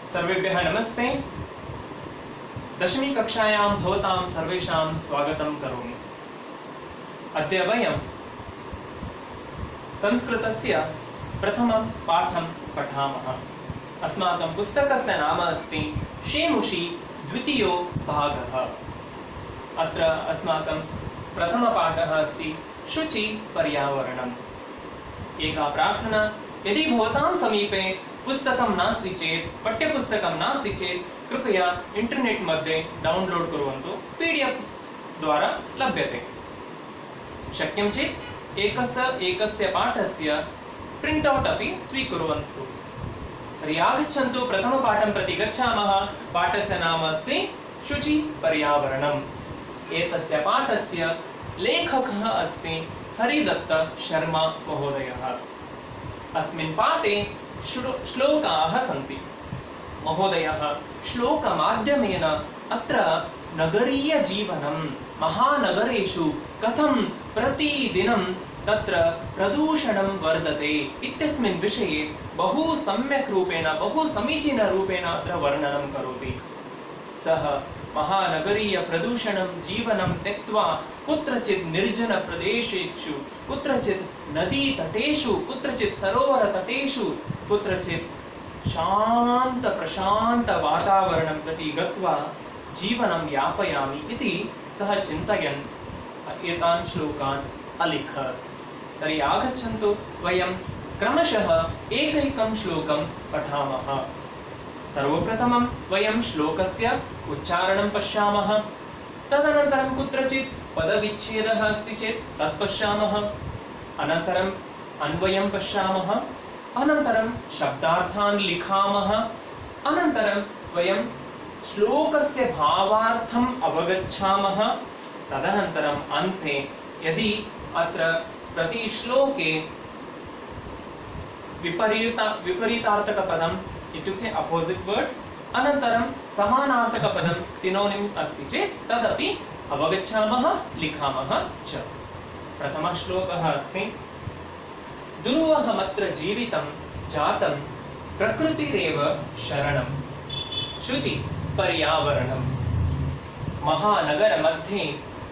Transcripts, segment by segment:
सर्वेभ्यः नमस्ते। दशमी कक्षायां भवतां सर्वेषां स्वागतं करोमि। अद्य वयं संस्कृतस्य प्रथमं पाठं पठामः। अस्माकं पुस्तकस्य नाम अस्ति शेमुषी द्वितीयो भागः। अत्र अस्माकं प्रथमपाठः अस्ति शुचि पर्यावरणम्। एका प्रार्थना, यदि भवतां समीपे पुस्तकं नास्ति चेत्, पाठ्यपुस्तकं नास्ति चेत् कृपया इंटरनेट मध्ये डाउनलोड कुर्वन्तु। पीडीएफ द्वारा लभ्यते। शक्यं चेत् एकस्य पाठस्य प्रिंटआउट अपि स्वीकुर्वन्तु। तर्हि आगच्छन्तु, प्रथमपाठं प्रति गच्छामः। पाठस्य नाम अस्ति शुचि पर्यावरणम्। एतस्य पाठस्य लेखकः अस्ति हरिदत्त शर्मा महोदयः। अस्मिन् पाठे श्लोकाः सन्ति। महोदयः श्लोकमाध्यमेन अत्र नगरीयजीवनं, महानगरेषु कथं प्रतिदिनं तत्र प्रदूषणं वर्धते इत्यस्मिन् विषये बहु सम्यक् रूपेण, बहु समीचीनरूपेण अत्र वर्णनं करोति। सः महानगरीय प्रदूषणं जीवनं त्यक्त्वा कुत्रचित् निर्जनप्रदेशेषु, कुत्रचित् नदीतटेषु, कुत्रचित् सरोवरतटेषु, कुत्रचित् शान्त प्रशान्त वातावरणं प्रति गत्वा जीवनं यापयामि इति सः चिन्तयन् एतान् श्लोकान् अलिखत्। तर्हि आगच्छन्तु, वयं क्रमशः एकैकं श्लोकं पठामः। सर्वप्रथमं वयं श्लोकस्य उच्चारणं पश्यामः। तदनन्तरं कुत्रचित् पदविच्छेदः अस्ति चेत् तत् पश्यामः। अनन्तरम् अन्वयं पश्यामः। अनन्तरं शब्दार्थान् लिखामः। अनन्तरं वयं श्लोकस्य भावार्थम् अवगच्छामः। तदनन्तरम् अन्ते यदि अत्र प्रति श्लोके विपरीतार्थकपदम् इत्युक्ते अपोजिट वर्ड्स, अनन्तरं समानार्थकपदं सिनोनिम् अस्ति चेत् तदपि अवगच्छामः, लिखामः च। प्रथमः श्लोकः अस्ति, दुर्वहमत्र जीवितं जातं प्रकृतिरेव शरणं शुचि पर्यावरणम्। महानगरमध्ये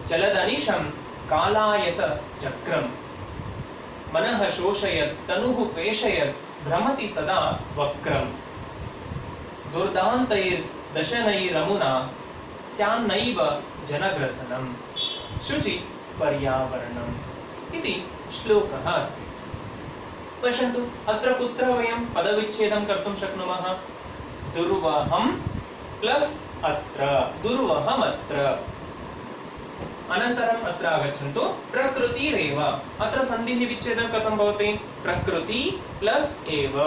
चलदनिशं कालायस चक्रं मनः शोषयत् तनुः पेशयत् भ्रमति सदा वक्रम्। दुर्दान्तैर्दशनैरमुना स्यान्नैव जनग्रसनम् शुचि पर्यावरणम् इति श्लोकः अस्ति। पश्यन्तु, अत्र कुत्र वयं पदविच्छेदं कर्तुं शक्नुमः? दुर्वहं प्लस् अत्र, दुर्वहमत्र। अनन्तरम् अत्र आगच्छन्तु, प्रकृतिरेव। अत्र सन्धिः विच्छेदः कथं भवति? प्रकृति प्लस् एव,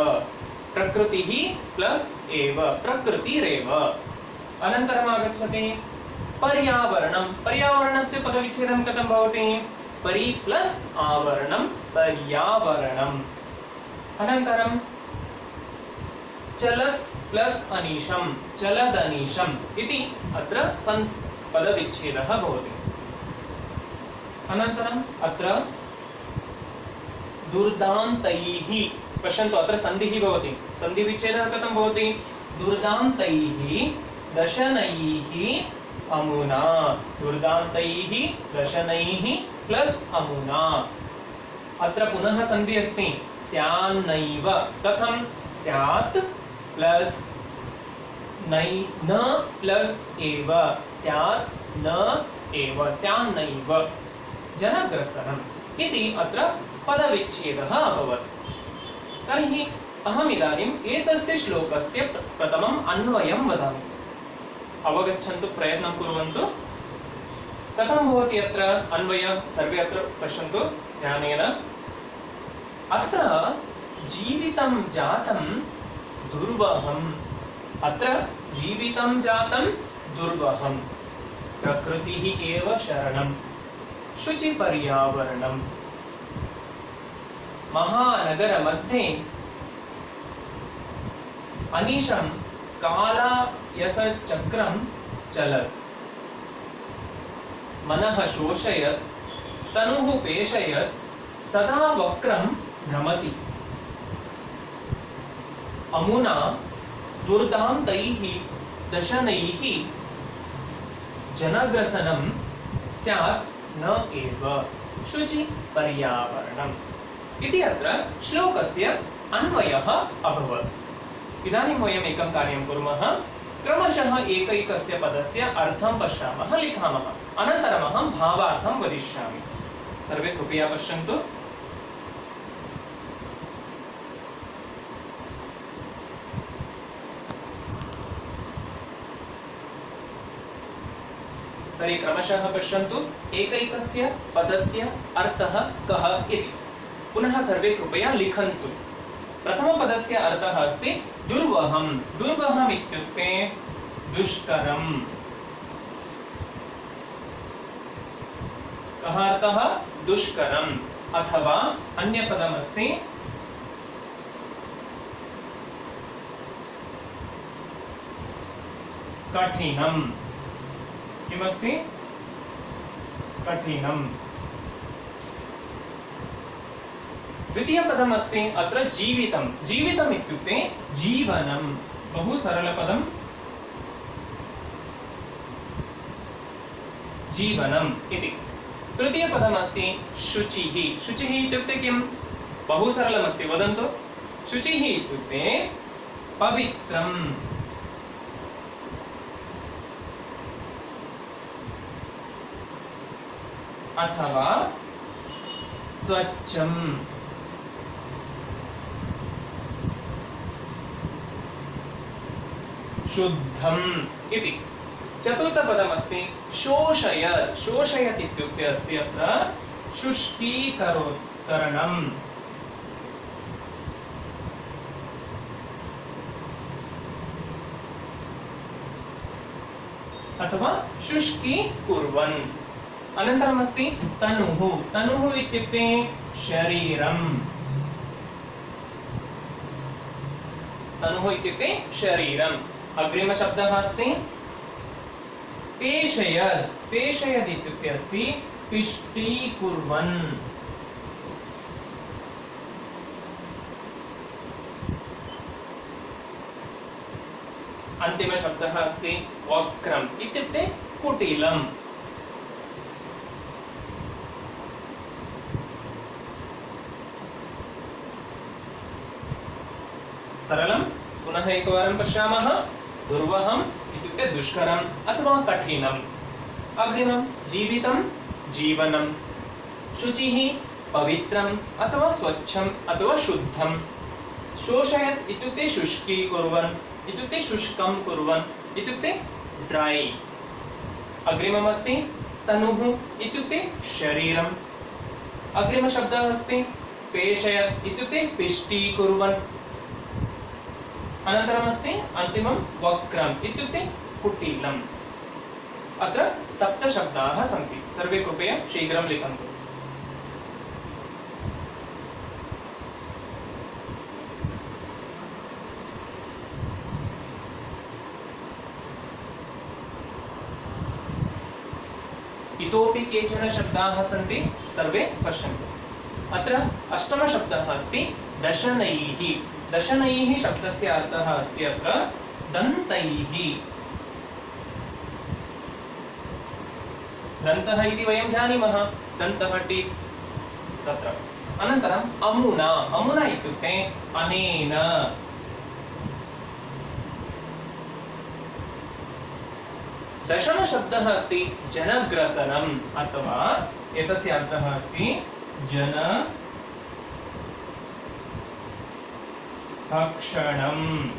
प्रकृतिः प्लस् एव, प्रकृतिरेव। अनन्तरम् आगच्छति पर्यावरणं। पर्यावरणस्य पदविच्छेदं कथं भवति? परि प्लस् आवरणं, पर्यावरणम्। अनन्तरं चलत् प्लस् अनीशं, चलदनीशम् इति अत्र पदविच्छेदः भवति। अनन्तरम् अत्र दुर्दान्तैः, पश्यन्तु अत्र सन्धिः भवति। सन्धिविच्छेदः कथं भवति? दुर्दान्तैः दशनैः अमुना, दुर्दान्तैः दशनैः प्लस् अमुना। अत्र पुनः सन्धि अस्ति, स्यान्नैव। कथं? स्यात् प्लस् न प्लस् एव, स्यात् न एव, स्यान्नैव जनग्रसनम् इति अत्र पदविच्छेदः अभवत्। तर्हि अहम् इदानीम् एतस्य श्लोकस्य प्रथमम् अन्वयं वदामि। अवगच्छन्तु, प्रयत्नं कुर्वन्तु। कथं भवति अत्र अन्वयः? सर्वे अत्र पश्यन्तु ध्यानेन। अत्र जीवितं जातं दुर्वहम्, अत्र जीवितं जातं दुर्वहम्, प्रकृतिः एव शरणं शुचि पर्यावरणम्। महानगरमध्ये अनिशं कालायसचक्रं चलत्, मनः शोषयत् तनुः पेशयत् सदा वक्रं भ्रमति। अमुना दुर्दान्तैः दशनैः जनग्रसनं स्यात् न एव शुचि पर्यावरणम् इति अत्र श्लोकस्य अन्वयः अभवत्। इदानीं वयम् एकं कार्यं कुर्मः, क्रमशः एकैकस्य पदस्य अर्थं पश्यामः, लिखामः, अनन्तरम् अहं भावार्थं वदिष्यामि। सर्वे कृपया पश्यन्तु। तर्हि क्रमशः पश्यन्तु, एकैकस्य पदस्य अर्थः कः इति। पुनः सर्वे कृपया लिखन्तु। प्रथमपदस्य अर्थः अस्ति दुर्वहं। दुर्वहम् इत्युक्ते दुष्करम्। कः अर्थः? दुष्करम्। अथवा अन्यपदमस्ति कठिनम्। किमस्ति? कठिनम्। द्वितीयपदमस्ति अत्र जीवितं। जीवितम् इत्युक्ते जीवनं। बहु सरलपदम्, जीवनम् इति। तृतीयपदमस्ति शुचिः। शुचिः इत्युक्ते किं? बहु सरलमस्ति, वदन्तु। शुचिः इत्युक्ते पवित्रम्। अथवा स्वच्छम्। शुद्धम् इति। चतुर्थपदमस्ति शोषयत्। शोषयत् इत्युक्ते अस्ति अत्र शुष्कीकरणम्। अथवा शुष्कीकुर्वन्। अनन्तरमस्ति तनुः। तनुः इत्युक्ते शरीरम्। तनुः इत्युक्ते शरीरम्। अग्रिमशब्दः अस्ति पेषयत्। पेषयत् इत्युक्ते अस्ति पिष्टीकुर्वन्। अन्तिमशब्दः अस्ति वक्रम् इत्युक्ते कुटिलम्। सरलम्। पुनः एकवारं पश्यामः। दुर्वहम् इत्युक्ते दुष्करम् अथवा कठिनम्। अग्रिमं जीवितं, जीवनं। शुचिः पवित्रम् अथवा स्वच्छम् अथवा शुद्धम्। शोषयत् इत्युक्ते शुष्कीकुर्वन् इत्युक्ते शुष्कं कुर्वन् इत्युक्ते ड्राई। अग्रिममस्ति तनुः इत्युक्ते शरीरम्। अग्रिमशब्दः अस्ति पेषयत् इत्युक्ते पिष्टीकुर्वन्। अनन्तरमस्ति अन्तिमं वक्रम् इत्युक्ते कुटिलम्। अत्र 7 शब्दाः सन्ति। सर्वे कृपया शीघ्रं लिखन्तु। इतोपि केचन शब्दाः सन्ति, सर्वे पश्यन्तु। अत्र अष्टमशब्दः अस्ति दशनैः। दशनैः शब्दस्य अर्थः अस्ति अत्र दन्तैः। दन्तः इति वयं जानीमः, दन्तः टीत् तत्र। अनन्तरम् अमुना। अमुना इत्युक्ते अनेन। दशमशब्दः अस्ति जनग्रसनम् अथवा एतस्य अर्थः अस्ति जनभक्षणम्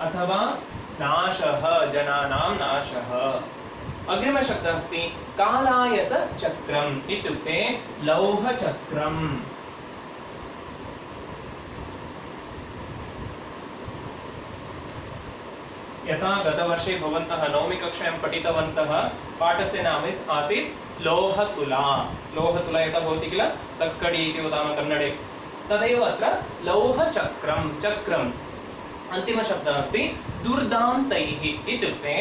अथवा नाशः, जनानां नाशः। अग्रिमशब्दः अस्ति कालायसचक्रम् इत्युक्ते लौहचक्रम्। यथा गतवर्षे भवन्तः नवमी कक्षायां पठितवन्तः, पाठस्य नाम आसीत् लोहतुला। लोहतुला यथा भवति किल, तक्कडी इति वदामः कन्नडे, तदैव अत्र लौहचक्रम्, चक्रम्। अन्तिमशब्दः अस्ति दुर्दान्तैः इत्युक्ते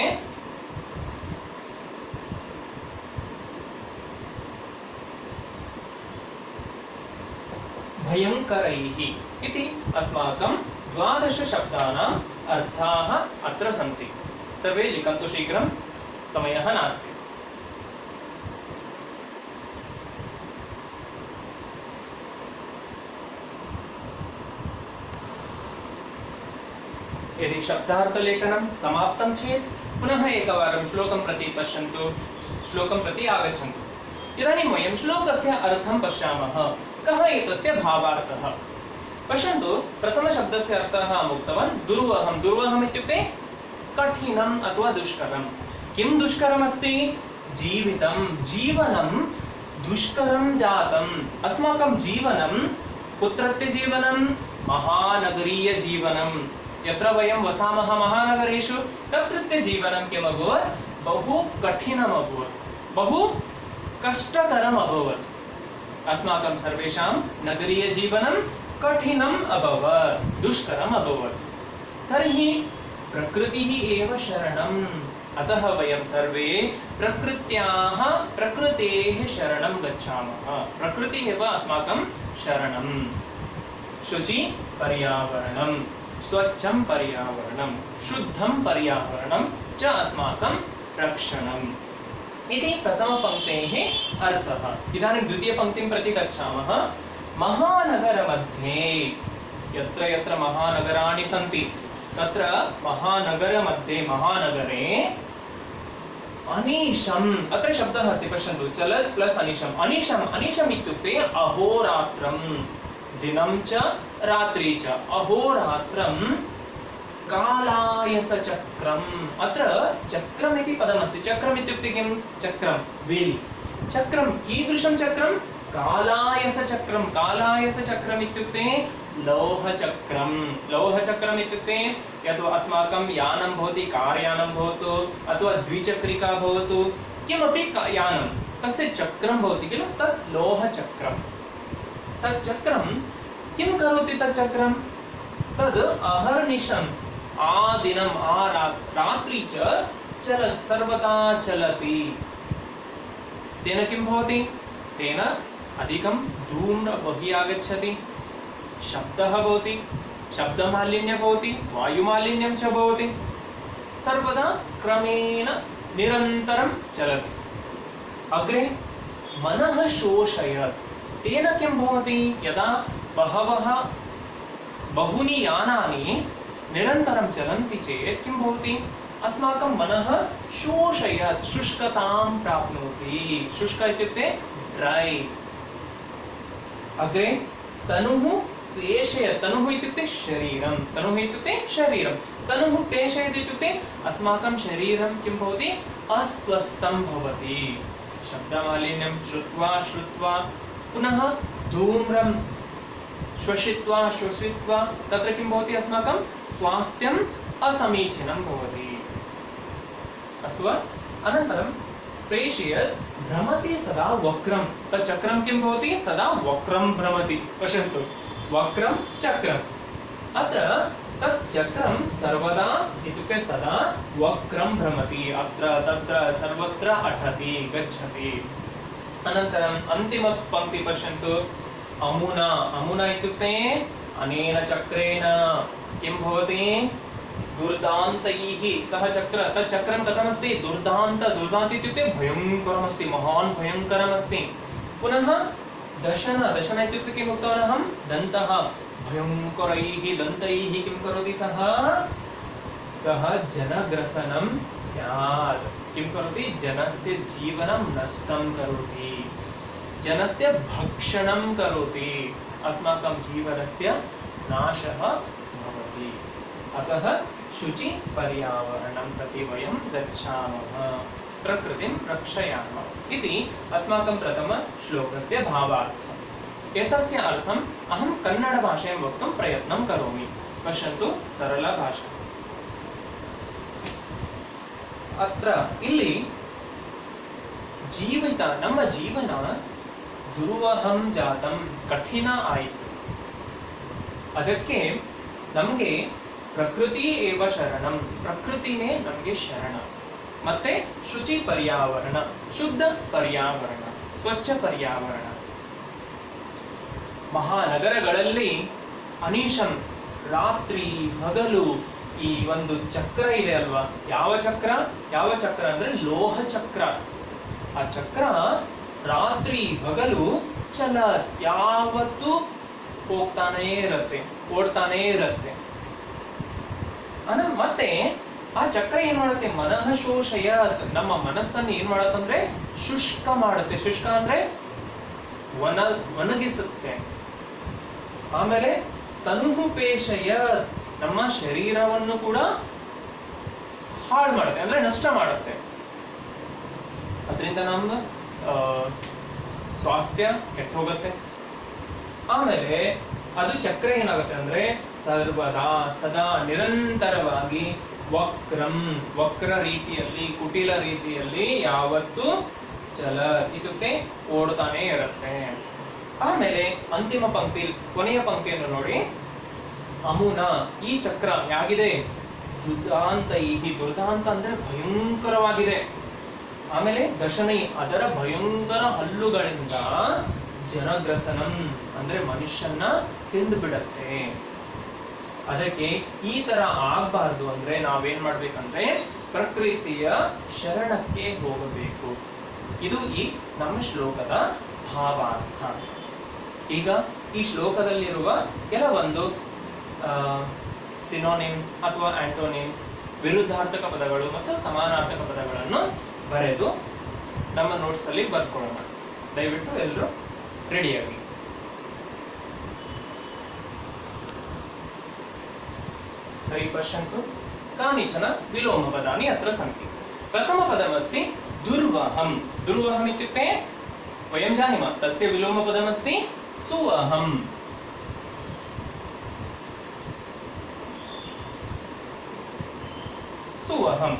भयङ्करैः इति अस्माकं 12 शब्दानाम् अर्थाः अत्र सन्ति। सर्वे लिखन्तु शीघ्रं, समयः नास्ति। यदि शब्दार्थलेखनं समाप्तं चेत् पुनः एकवारं श्लोकं प्रति पश्यन्तु, श्लोकं प्रति आगच्छन्तु। इदानीं वयं श्लोकस्य अर्थं पश्यामः। कः एतस्य भावार्थः? पश्यन्तु, प्रथमशब्दस्य अर्थः अहम् उक्तवान्, दुर्वहं। दुर्वहम् इत्युक्ते कठिनम् अथवा दुष्करं। किं दुष्करमस्ति? जीवितं, जीवनं दुष्करं जातम्। अस्माकं जीवनं कुत्रत्य जीवनं? महानगरीय जीवनं। यत्र वयं वसामः महानगरेषु, तत्रत्य जीवनं किम् अभवत्? बहु कठिनम् अभवत्, बहु कष्टकरम् अभवत्। अस्माकं सर्वेषां नगरीयजीवनं कठिनम् अभवत्, दुष्करम् अभवत्। तर्हि प्रकृतिः एव शरणम्। अतः वयं सर्वे प्रकृतेः शरणं गच्छामः। प्रकृतिः एव अस्माकं शरणम्। शुचि पर्यावरणं, स्वच्छं पर्यावरणं, शुद्धं पर्यावरणं च अस्माकं रक्षणम् इति प्रथमपङ्क्तेः अर्थः। इदानीं द्वितीयपङ्क्तिं प्रति गच्छामः। महानगरमध्ये, यत्र यत्र महानगराणि सन्ति तत्र महानगरमध्ये, महानगरे अनीशम्, अत्र शब्दः अस्ति, पश्यन्तु, चलत् प्लस् अनीशम्। अनीशम्, अनीशम् इत्युक्ते अहोरात्रं, दिनं च रात्रि च। अहोरात्रं कालायसचक्रम्। अत्र चक्रम् इति पदमस्ति। चक्रम् इत्युक्ते किं? चक्रं, व्हील्। चक्रं कीदृशं चक्रं? कालायसचक्रं। कालायसचक्रम् इत्युक्ते लौहचक्रं। लौहचक्रम् इत्युक्ते यत् अस्माकं यानं भवति, कार्यानं भवतु अथवा द्विचक्रिका भवतु, किमपि यानं, तस्य चक्रं भवति किल, तत् लोहचक्रं। तत् चक्रं किं करोति? तत् चक्रं तद् अहर्निशम्, आदिनम्, रात्रि च चलत्, सर्वदा चलति। तेन किं भवति? तेन अधिकं धूम्र बहिः आगच्छति, शब्दः भवति, शब्दमालिन्यं भवति, वायुमालिन्यं च भवति। सर्वदा क्रमेण निरन्तरं चलति। अग्रे मनः शोषयत्। तेन किं भवति? यदा बहूनि यानानि निरन्तरं चलन्ति चेत् किं भवति? अस्माकं मनः शोषयत्, शुष्कतां प्राप्नोति। शुष्क इत्युक्ते ड्रै। अग्रे तनुः पेषयत्। तनुः इत्युक्ते शरीरं। तनुः इत्युक्ते शरीरं। तनुः पेषयत् इत्युक्ते अस्माकं शरीरं किं भवति? अस्वस्थं भवति। शब्दमालिन्यं श्रुत्वा श्रुत्वा, पुनः धूम्रं श्वसित्वा श्वसित्वा, तत्र किं भवति? अस्माकं स्वास्थ्यम् असमीचीनं भवति। अस्तु वा? अनन्तरं प्रेषयत्, भ्रमति सदा वक्रं। तत् चक्रं किं भवति? सदा वक्रं भ्रमति। पश्यन्तु, वक्रं चक्रम्। अत्र तत् चक्रं सर्वदा इत्युक्ते सदा वक्रं भ्रमति, अत्र तत्र सर्वत्र अटति, गच्छति। अनन्तरम् अन्तिमपङ्क्ति पश्यन्तु, अमुना। अमुना इत्युक्ते अनेन चक्रेण किं भवति? दुर्दान्तैः सह चक्र। तत् चक्रं कथमस्ति? दुर्दान्त। दुर्दान्त इत्युक्ते भयङ्करमस्ति, महान् भयङ्करमस्ति। पुनः दशन। दशन इत्युक्ते किम् उक्तवान् अहं? दन्तः। भयङ्करैः दन्तैः किं करोति सः? सः जनग्रसनं स्यात्। किं करोति? जनस्य जीवनं नष्टं करोति, जनस्य भक्षणं करोति, अस्माकं जीवनस्य नाशः भवति। अतः शुचि पर्यावरणं प्रति वयं गच्छामः, प्रकृतिं रक्षयामः इति अस्माकं प्रथमश्लोकस्य भावार्थः। एतस्य अर्थम् अहं कन्नडभाषायां वक्तुं प्रयत्नं करोमि। पश्यन्तु, सरलभाषा। अत्र ಇಲ್ಲಿ ಜೀವಿತ ನಮ್ಮ ಜೀವನ ದುರ್ವಹಂ ಜಾತಂ, ಕಠಿಣ ಆಯಿತು. ಅದಕ್ಕೆ ನಮಗೆ ಪ್ರಕೃತಿ ಏವ ಶರಣಂ, ಪ್ರಕೃತಿನೇ ನಮಗೆ ಶರಣ. ಮತ್ತೆ ಶುಚಿ ಪರ್ಯಾವರಣ, ಶುದ್ಧ ಪರ್ಯಾವರಣ, ಸ್ವಚ್ಛ ಪರ್ಯಾವರಣ. ಮಹಾನಗರಗಳಲ್ಲಿ ಅನಿಶಂ ರಾತ್ರಿ ಹಗಲು ಈ ಒಂದು ಚಕ್ರ ಇದೆ ಅಲ್ವಾ, ಯಾವ ಚಕ್ರ ಅಂದ್ರೆ ಲೋಹ ಚಕ್ರ. ಆ ಚಕ್ರ ರಾತ್ರಿ ಹಗಲು ಚಲತ್ ಯಾವತ್ತು ಹೋಗ್ತಾನೇ ಇರತ್ತೆ, ಓಡ್ತಾನೇ ಇರತ್ತೆ. ಮತ್ತೆ ಆ ಚಕ್ರ ಏನ್ ಮಾಡುತ್ತೆ, ಮನಃ ಶೋಷಯತ್, ನಮ್ಮ ಮನಸ್ಸನ್ನು ಏನ್ ಮಾಡತ್ತಂದ್ರೆ ಶುಷ್ಕ ಮಾಡುತ್ತೆ. ಶುಷ್ಕ ಅಂದ್ರೆ ಒಣಗಿಸುತ್ತೆ. ಆಮೇಲೆ ತನುಪೇಶಯತ್, ನಮ್ಮ ಶರೀರವನ್ನು ಕೂಡ ಹಾಳು ಮಾಡುತ್ತೆ, ಅಂದ್ರೆ ನಷ್ಟ ಮಾಡುತ್ತೆ. ಅದರಿಂದ ನಮ್ಮ ಸ್ವಾಸ್ಥ್ಯ ಕೆಟ್ಟ ಹೋಗುತ್ತೆ. ಆಮೇಲೆ ಅದು ಚಕ್ರ ಏನಾಗುತ್ತೆ ಅಂದ್ರೆ ಸರ್ವದಾ ಸದಾ ನಿರಂತರವಾಗಿ ವಕ್ರ ರೀತಿಯಲ್ಲಿ, ಕುಟಿಲ ರೀತಿಯಲ್ಲಿ ಯಾವತ್ತು ಚಲ ಇದುಕ್ಕೆ ಓಡ್ತಾನೆ ಇರುತ್ತೆ. ಆಮೇಲೆ ಅಂತಿಮ ಪಂಕ್ತಿ, ಕೊನೆಯ ಪಂಕ್ತಿಯನ್ನು ನೋಡಿ. ಅಮುನ, ಈ ಚಕ್ರ ಯಾಗಿದೆ, ದುರ್ದಾಂತ ಅಂದ್ರೆ ಭಯಂಕರವಾಗಿದೆ. ಆಮೇಲೆ ದಶನೈ, ಅದರ ಭಯಂಕರ ಹಲ್ಲುಗಳಿಂದ ಜನಗ್ರಸನಂ ಅಂದ್ರೆ ಮನುಷ್ಯನ ತಿಂದು ಬಿಡತ್ತೆ. ಅದಕ್ಕೆ ಈ ತರ ಆಗ್ಬಾರ್ದು ಅಂದ್ರೆ ನಾವೇನ್ ಮಾಡ್ಬೇಕಂದ್ರೆ ಪ್ರಕೃತಿಯ ಶರಣಕ್ಕೆ ಹೋಗಬೇಕು. ಇದು ಈ ನಮ್ಮ ಶ್ಲೋಕದ ಭಾವಾರ್ಥ. ಈಗ ಈ ಶ್ಲೋಕದಲ್ಲಿರುವ ಕೆಲವೊಂದು ಸಿನೋನಿಮ್ಸ್ ಅಥವಾ ಆಂಟೋನಿಮ್ಸ್, ವಿರುದ್ಧಾರ್ಥಕ ಪದಗಳು ಮತ್ತು ಸಮಾನಾರ್ಥಕ ಪದಗಳನ್ನು ಬರೆದು ನಮ್ಮ ನೋಟ್ಸ್ ಅಲ್ಲಿ ಬರ್ಕೊಳ್ಳೋಣ. ದಯವಿಟ್ಟು ಎಲ್ಲರೂ ರೆಡಿಯಾಗಿ. ಪಶ್ಯಂತು ಕಾನಿಚನ ವಿಲೋಮ ಪದಾನಿ ಅತ್ರ ಸಂತಿ. ಪ್ರಥಮ ಪದಮಸ್ತಿ ದುರ್ವಹಂ. ದುರ್ವಹಂ ಇತ್ಯುಕ್ತೆ ವಯಂ ಜಾनीमः, ತಸ್ಯ ವಿಲೋಮ ಪದಮಸ್ತಿ ಸುವಹಂ. सुवहम.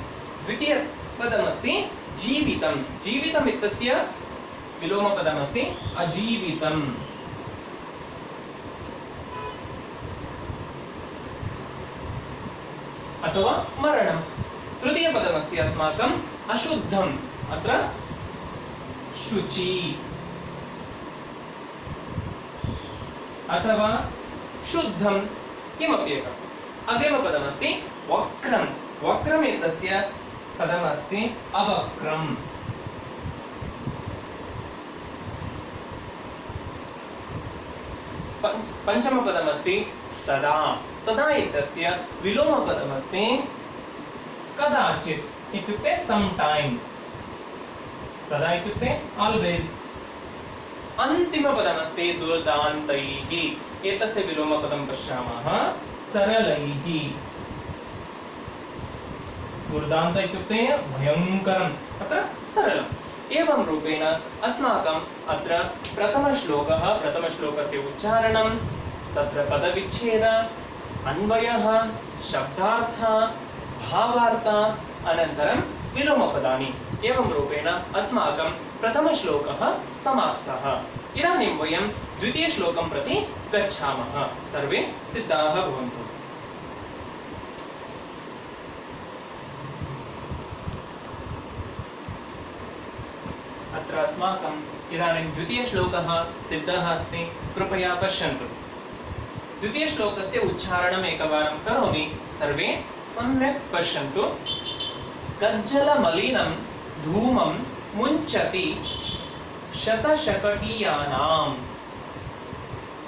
द्वितीय पदमस्ति जीवितम. जीवितम इत्यस्य विलोम पदमस्ति अजीवितम. अथवा मरणम. तृतीय पदमस्ति अस्माकं अशुद्धम. अत्र शुचि अथवा शुद्धम किमपि एकम्. अग्रिमपदमस्ति वक्रम. वक्रम इत्यस्य पदमस्ति अवक्रम. पंचमपदमस्ति सदा. सदा इत्यस्य विलोमपदमस्ति कदाचित् इत्युक्ते समटाइम. सदा इत्युक्ते ऑलवेज. अन्तिमपदमस्ति दुर्दान्तैः. एतस्य विलोमपदं पश्यामः सरलैः. दुर्दान्त इत्युक्ते भयङ्करम्, अत्र सरलम्. एवं रूपेण अस्माकम् अत्र प्रथमश्लोकः, प्रथमश्लोकस्य उच्चारणं, तत्र पदविच्छेद, अन्वयः, शब्दार्थ, भावार्थ, अनन्तरं विलोमपदानि. एवं रूपेण अस्माकं प्रथमश्लोकः समाप्तः. इदानीं वयं द्वितीयश्लोकं प्रति गच्छामः. सर्वे सिद्धाः भवन्तु. अत्र अस्माकम् इदानीं द्वितीयश्लोकः सिद्धः अस्ति. कृपया पश्यन्तु. द्वितीयश्लोकस्य उच्चारणम् एकवारं करोमि. सर्वे सम्यक् पश्यन्तु. कज्जलमलिनं धूमं मुञ्चति शतशकटीयानां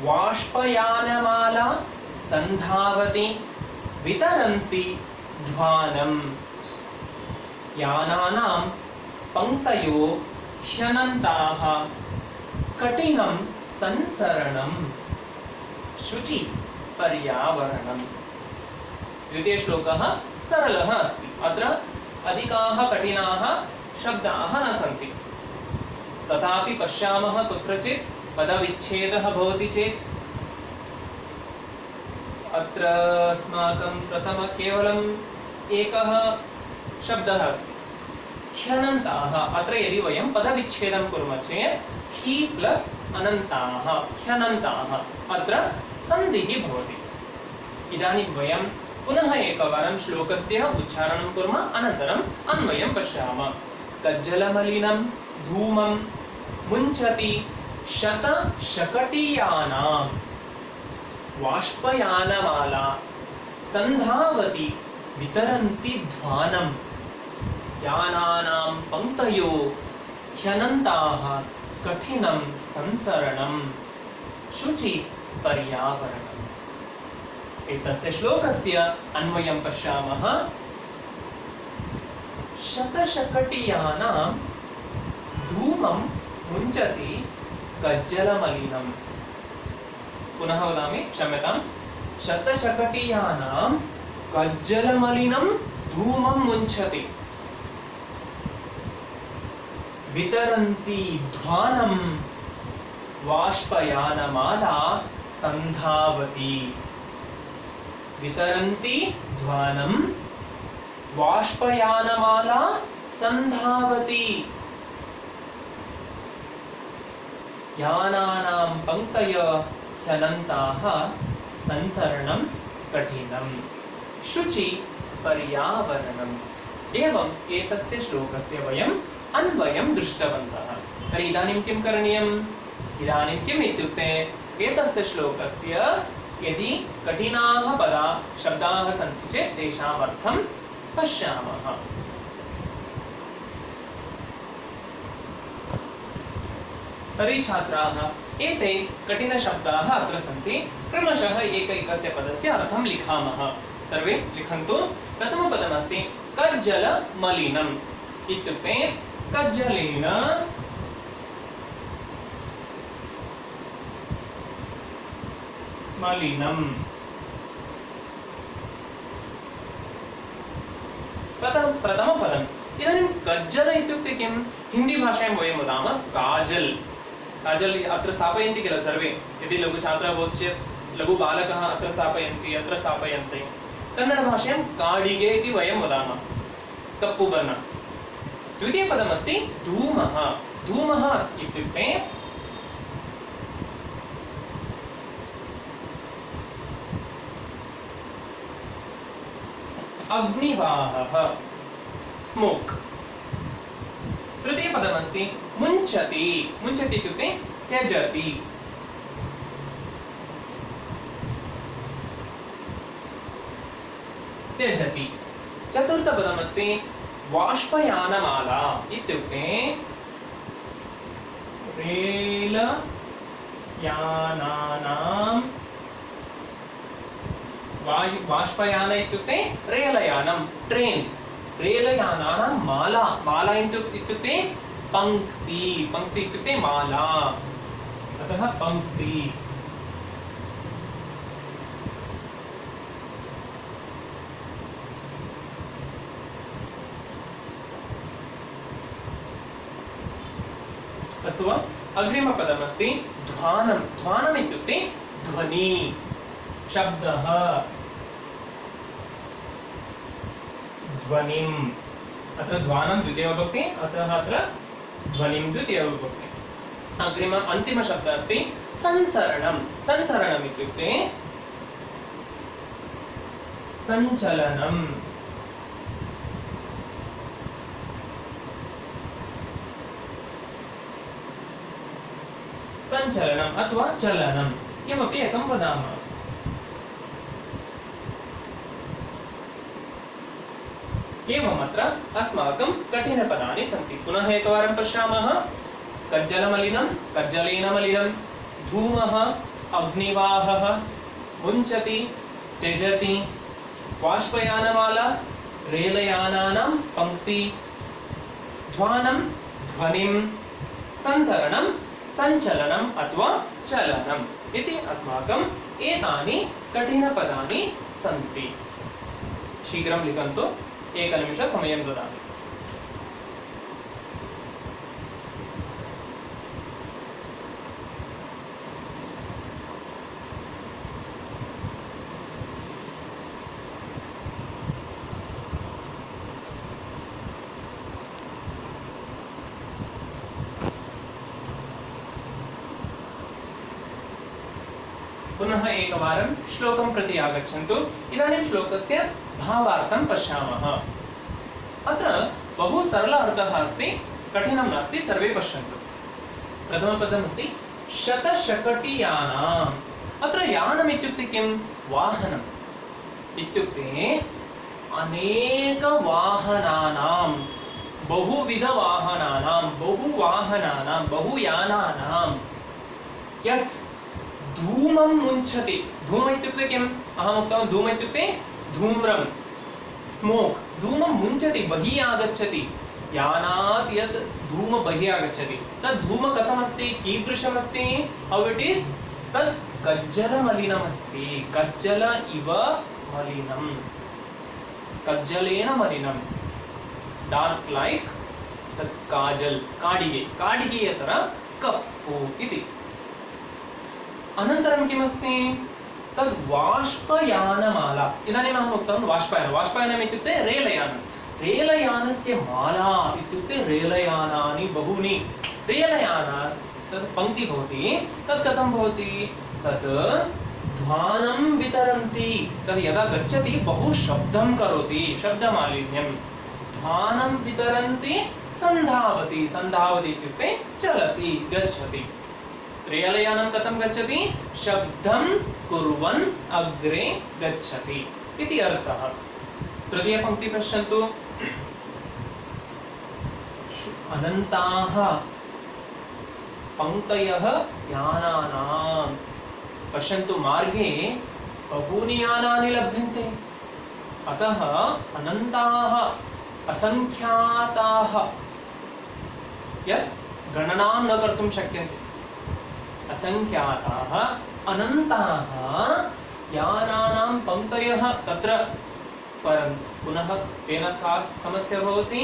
वाष्पयानमाला सन्धावति वितरन्ति ध्वानं यानानां पंक्तयो ह्यनन्ताः कठिनं संसरणं शुचि पर्यावरणम्. द्वितीयश्लोकः सरलः अस्ति. अत्र अधिकाः कठिनाः शब्दाः न सन्ति. तथापि पश्यामः कुत्रचित् पदविच्छेदः भवति चेत् अत्र अस्माकं प्रथम केवलम् एकः शब्दः अस्ति ह्यनन्ताः. अत्र यदि वयं पदविच्छेदं कुर्मः चेत् हि प्लस् अनन्ताः ह्यनन्ताः अत्र सन्धिः भवति. इदानीं वयं पुनः एकवारं श्लोकस्य उच्चारणं कुर्मः, अनन्तरम् अन्वयं पश्यामः. कज्जलमलिनं धूमं मुञ्चति शतशकटीयानां वाष्पयानमाला संधावति वितरन्ति ध्वानं यानानां पंक्तयो ह्यनन्ताः कठिनं संसरणं शुचि पर्यावरणम्। एतस्य श्लोकस्य अन्वयं पश्यामः। शतशकटीयानां धूमं मुञ्चति कज्जलमलिनं। पुनः वदामि, क्षम्यतां। शतशकटीयानां कज्जलमलिनं धूमं मुञ्चति वितरन्ति ध्वानं वाष्पयानमाला संधावति। वितरन्ति ध्वानं वाष्पयानमाला संधावति यानानां पंक्तयो ह्यनन्ताः संसरणं कठिनं शुचि पर्यावरणम्। एवं एतस्य श्लोकस्य वयम् अन्वयं दृष्टवन्तः। तर्हि इदानीं किं करणीयम्? इदानीं किम् इत्युक्ते, एतस्य श्लोकस्य यदि कठिनाः शब्दाः सन्ति चेत् तेषाम् अर्थं पश्यामः। तर्हि छात्राः, एते कठिनशब्दाः अत्र सन्ति। क्रमशः एकैकस्य पदस्य अर्थं लिखामः। सर्वे लिखन्तु। प्रथमपदमस्ति कज्जलमलिनम्। इत्युक्ते कज्जलेन मलिनम्। प्रथमपदम्। इदानीं कज्जल इत्युक्ते किं? हिंदी भाषायां वयं वदामः काजल। काजल अत्र स्थापयन्ति किल सर्वे? यदि लघुछात्रः भवति चेत् लघुबालकः अत्र स्थापयन्ति, अत्र स्थापयन्ति। कन्नडभाषायां काडिगे इति वयं वदामः, कप्पु बर्ण। द्वितीयपदमस्ति धूमः। धूमः इत्युक्ते अग्निवाहः, स्मोक। तृतीयपदमस्ति मुञ्चति। मुञ्चति इत्युक्ते त्यजति। त्यजति। चतुर्थपदमस्ति वाष्पयानमाला। इत्युक्ते रेलयानानां वाष्पयान इत्युक्ते रेलयानं, ट्रेन। रेलयानानां माला। माला इत्युक्ते पंक्ति। पंक्ति इत्युक्ते माला, अतः पंक्ति। अस्तु वा? अग्रिमपदमस्ति ध्वानं। ध्वानम् इत्युक्ते ध्वनि, शब्दः। ध्वनिम्। अत्र ध्वानं द्वितीयविभक्ति, अतः अत्र ध्वनिं द्वितीयविभक्ति। अन्तिमशब्दः अस्ति संसरणम्। संसरणम् इत्युक्ते सञ्चलनम्। सञ्चलनम् अथवा चलनं, किमपि एकं वदामः। एवम् अत्र अस्माकं कठिनपदानि सन्ति। पुनः एकवारं पश्यामः। कज्जलमलिनं, कज्जलेन मलिनं। धूमः, अग्निवाहः। मुञ्चति, त्यजति। वाष्पयानमाला, रेलयानानां पंक्ति। ध्वानं, ध्वनिं। संसरणं, सञ्चलनम् अथवा चलनम् इति अस्माकम् एतानि कठिनपदानि सन्ति। शीघ्रं लिखन्तु। एकनिमिष समयं ददामि। पुनः एकवारं श्लोकं प्रति आगच्छन्तु। इदानीं श्लोकस्य भावार्थं पश्यामः। अत्र बहु सरल अर्थः अस्ति, कठिनं नास्ति। सर्वे पश्यन्तु। प्रथमपदमस्ति शतशकटियानाम् अत्र यानम् इत्युक्ते किं वाहनम् इत्युक्ते अनेकवाहनानां बहुविधवाहनानां बहुवाहनानां बहुयानानां यत् धूमं मुञ्चति धूम इत्युक्ते किम् अहम् उक्तवान् धूम इत्युक्ते धूम्रं स्मोक् धूमं मुञ्चति बहिः आगच्छति यानात् यत् धूम बहिः आगच्छति तद् धूम कथमस्ति कीदृशमस्ति हौ इट् इस् तद् कज्जलमलिनमस्ति कज्जल इव मलिनं कज्जलेन मलिनं डार्क् लैक् तत् काजल् काडिगे यत्र कप्पु इति अनन्तरं किमस्ति तद् वाष्पयानमाला इदानीम् अहम् उक्तवान् वाष्पयानम् इत्युक्ते रेलयानस्य माला इत्युक्ते रेलयानानि बहूनि रेलयानात् तद् पङ्क्ति भवति तत् कथं भवति तत् ध्वानं वितरन्ति तद् यदा गच्छति बहु शब्दं करोति शब्दमालिन्यं ध्वानं वितरन्ति सन्धावति इत्युक्ते चलति गच्छति रेलयानं कथं गच्छति शब्दं कुर्वन् अग्रे गच्छति इति अर्थः तृतीयपङ्क्ति पश्यन्तु अनन्ताः पङ्क्तयः यानानां पश्यन्तु मार्गे बहूनि यानानि लभ्यन्ते अतः अनन्ताः असङ्ख्याताः यत् गणनां न कर्तुं शक्यन्ते असङ्ख्याताः अनन्ताः यानानां पङ्क्तयः तत्र परन्तु पुनः तेन का समस्या भवति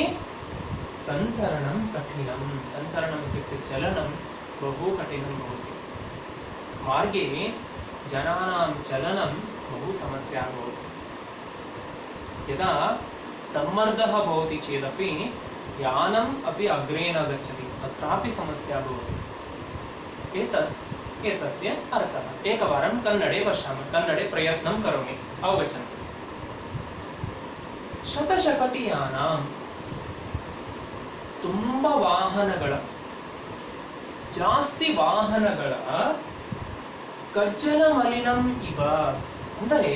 संसरणं कठिनं संसरणम् इत्युक्ते चलनं बहु कठिनं भवति मार्गे जनानां चलनं बहु समस्या भवति यदा सम्मर्दः भवति चेदपि यानम् अपि अग्रे न गच्छति तत्रापि समस्या भवति एतस्य अर्थः एकवारं कन्नडे पश्यामः कन्नडे प्रयत्नं करोमि अवगच्छन्तु ಶತಶಕಟಿಯಾನಾಂ ತುಂಬಾ ವಾಹನಗಳ ಜಾಸ್ತಿ ವಾಹನಗಳ ಕಜ್ಜಲ ಮಲಿನಂ ಇವ ಅಂದರೆ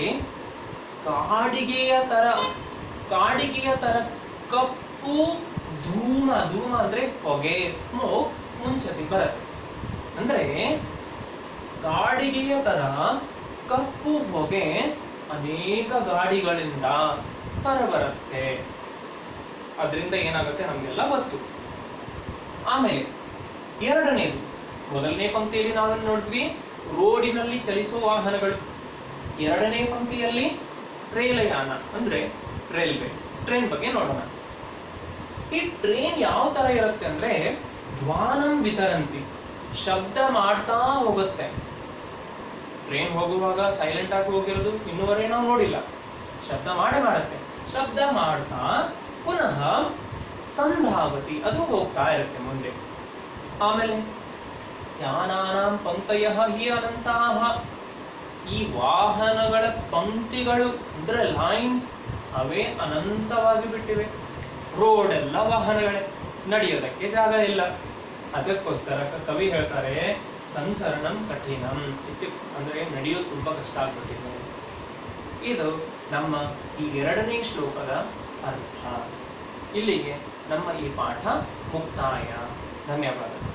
ಕಾಡಿಗೆಯ ತರ ಕಪ್ಪು ಧೂಮ ಅಂದ್ರೆ ಹೊಗೆ ಸ್ಮೋಕ್ ಮುಂಚತಿ ಬರುತ್ತೆ ಅಂದ್ರೆ ಕಾಡಿಗೆಯ ತರ ಕಪ್ಪು ಹೊಗೆ ಅನೇಕ ಗಾಡಿಗಳಿಂದ ಹೊರಬರುತ್ತೆ ಅದರಿಂದ ಏನಾಗುತ್ತೆ ನಮಗೆಲ್ಲ ಗೊತ್ತು ಆಮೇಲೆ ಎರಡನೇದು ಮೊದಲನೇ ಪಂಕ್ತಿಯಲ್ಲಿ ನಾವು ನೋಡಿದ್ವಿ ರೋಡಿನಲ್ಲಿ ಚಲಿಸುವ ವಾಹನಗಳು ಎರಡನೇ ಪಂಕ್ತಿಯಲ್ಲಿ ರೇಲಯಾನ ಅಂದ್ರೆ ರೈಲ್ವೆ ಟ್ರೈನ್ ಬಗ್ಗೆ ನೋಡೋಣ ಈ ಟ್ರೈನ್ ಯಾವ ತರ ಇರುತ್ತೆ ಅಂದ್ರೆ ಧ್ವಾನಂ ವಿತರಂತಿ ಶಬ್ದ ಮಾಡ್ತಾ ಹೋಗುತ್ತೆ ಟ್ರೈನ್ ಹೋಗುವಾಗ ಸೈಲೆಂಟ್ ಆಗಿ ಹೋಗಿರೋದು ಇನ್ನೂವರೆಗೆ ನಾವು ನೋಡಿಲ್ಲ ಶಬ್ದ ಮಾಡುತ್ತೆ ಶಬ್ದ ಮಾಡ್ತಾ ಪುನಃ ಸಂಧಾವತಿ ಅದು ಹೋಗ್ತಾ ಇರುತ್ತೆ ಮುಂದೆ ಆಮೇಲೆ ಯಾನಾನಾಂ ಪಂಕ್ತಯಃ ಹಿ ಅನಂತಾಃ ಈ ವಾಹನಗಳ ಪಂಕ್ತಿಗಳು ಅಂದ್ರೆ ಲೈನ್ಸ್ ಅವೇ ಅನಂತವಾಗಿ ಬಿಟ್ಟಿವೆ ರೋಡ್ ಎಲ್ಲ ವಾಹನಗಳೇ ನಡೆಯೋದಕ್ಕೆ ಜಾಗ ಇಲ್ಲ ಅದಕ್ಕೋಸ್ಕರ ಕವಿ ಹೇಳ್ತಾರೆ ಸಂಸರಣಂ ಕಠಿಣಂ ಅಂದ್ರೆ ನಡೆಯೋದು ತುಂಬಾ ಕಷ್ಟ ಆಗ್ಬಿಟ್ಟಿದೆ ಇದು ನಮ್ಮ ಈ ಎರಡನೇ ಶ್ಲೋಕದ ಅರ್ಥ ಇಲ್ಲಿಗೆ ನಮ್ಮ ಈ ಪಾಠ ಮುಕ್ತಾಯ ಧನ್ಯವಾದಗಳು